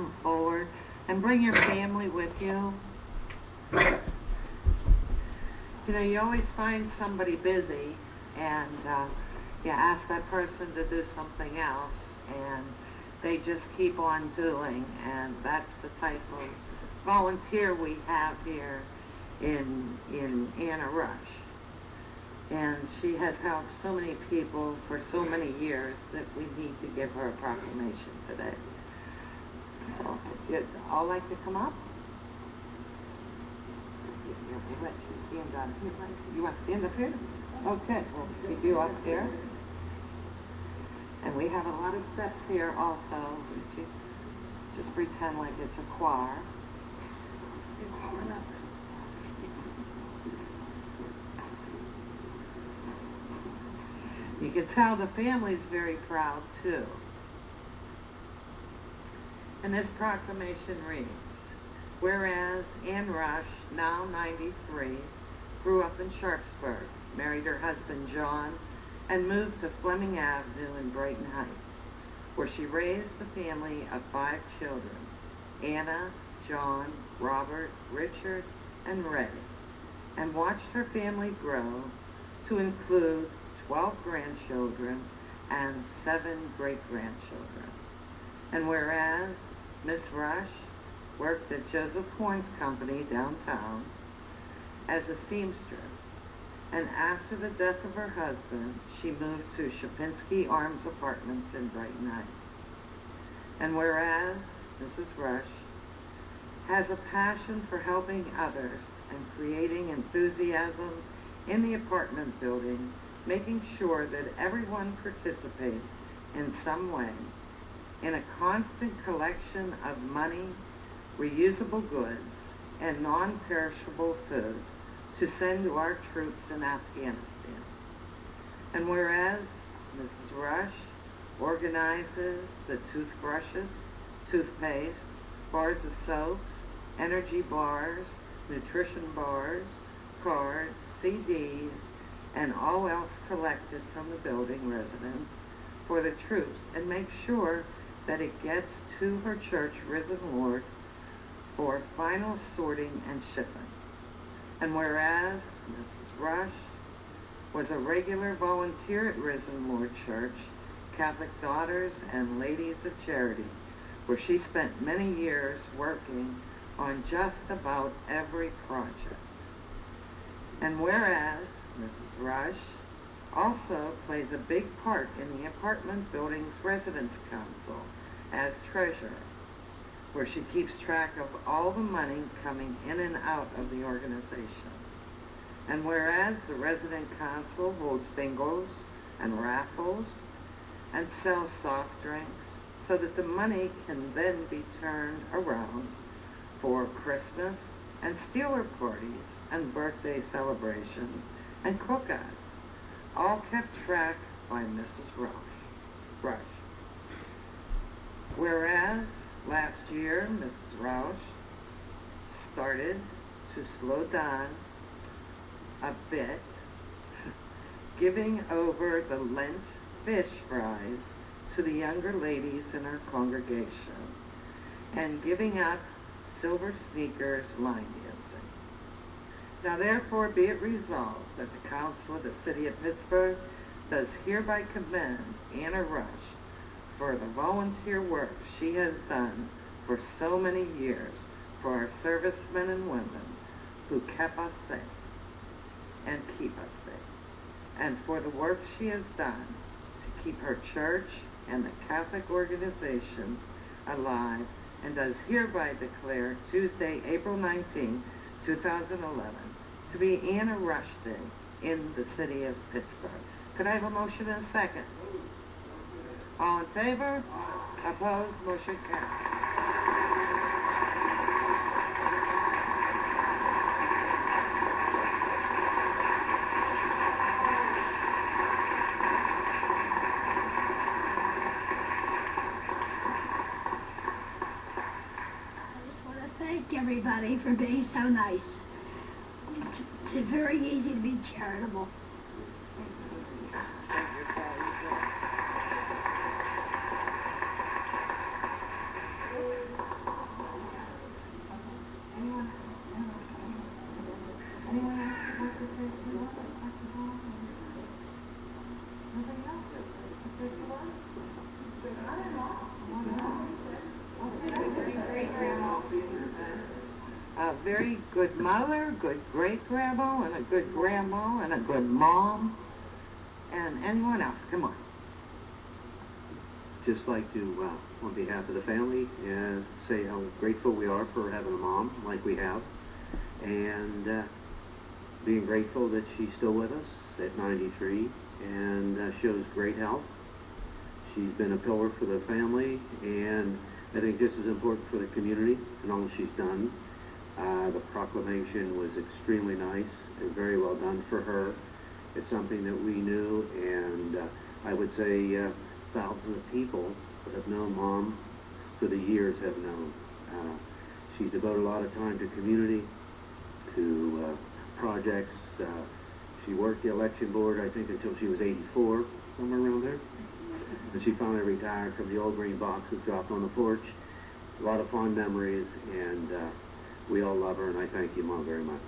come forward and bring your family with you. You know, you always find somebody busy and you ask that person to do something else and they just keep on doing, and that's the type of volunteer we have here in Anna Rush. And she has helped so many people for so many years that we need to give her a proclamation today. So, you'd all like to come up? We'll let you stand on here. You want to stand up here? Okay, we'll keep you up there. And we have a lot of steps here also. Just pretend like it's a choir. You can tell the family's very proud too. And this proclamation reads, whereas Ann Rush, now 93, grew up in Sharpsburg, married her husband John, and moved to Fleming Avenue in Brighton Heights, where she raised the family of 5 children, Anna, John, Robert, Richard, and Ray, and watched her family grow to include 12 grandchildren and 7 great-grandchildren. And whereas Miss Rush worked at Joseph Horn's company downtown as a seamstress, and after the death of her husband, she moved to Shapinski Arms Apartments in Brighton Heights. And whereas Mrs. Rush has a passion for helping others and creating enthusiasm in the apartment building, making sure that everyone participates in some way in a constant collection of money, reusable goods, and non-perishable food to send to our troops in Afghanistan. And whereas Mrs. Rush organizes the toothbrushes, toothpaste, bars of soaps, energy bars, nutrition bars, cards, CDs, and all else collected from the building residents for the troops, and makes sure that it gets to her church, Risen Lord, for final sorting and shipping. And whereas Mrs. Rush was a regular volunteer at Risen Lord Church, Catholic Daughters and Ladies of Charity, where she spent many years working on just about every project. And whereas Mrs. Rush also plays a big part in the apartment building's residence council as treasurer, where she keeps track of all the money coming in and out of the organization. And whereas the resident council holds bingos and raffles and sells soft drinks so that the money can then be turned around for Christmas and Steeler parties and birthday celebrations and cookouts, all kept track by Mrs. Rush. Whereas last year, Mrs. Rush started to slow down a bit, giving over the Lent fish fries to the younger ladies in our congregation, and giving up silver sneakers line dancing. Now therefore be it resolved that the Council of the City of Pittsburgh does hereby commend Anna Rush for the volunteer work she has done for so many years for our servicemen and women who kept us safe and keep us safe, and for the work she has done to keep her church and the Catholic organizations alive, and does hereby declare Tuesday, April 19, 2011, to be Anna Rush Day in the city of Pittsburgh. Could I have a motion and a second? All in favor? Opposed? Motion carries. Everybody for being so nice. It's very easy to be charitable. very good mother, good great-grandma, and a good grandma, and a good mom. And anyone else, come on. Just like to, on behalf of the family, say how grateful we are for having a mom like we have, and being grateful that she's still with us at 93 and shows great health. She's been a pillar for the family, and I think just as important for the community and all she's done. The proclamation was extremely nice and very well done for her. It's something that we knew, and I would say thousands of people that have known Mom for the years have known. She's devoted a lot of time to community, to projects. She worked the election board, I think, until she was 84, somewhere around there. And she finally retired from the old green boxes dropped on the porch. A lot of fond memories, and we all love her, and I thank you, Mom, very much.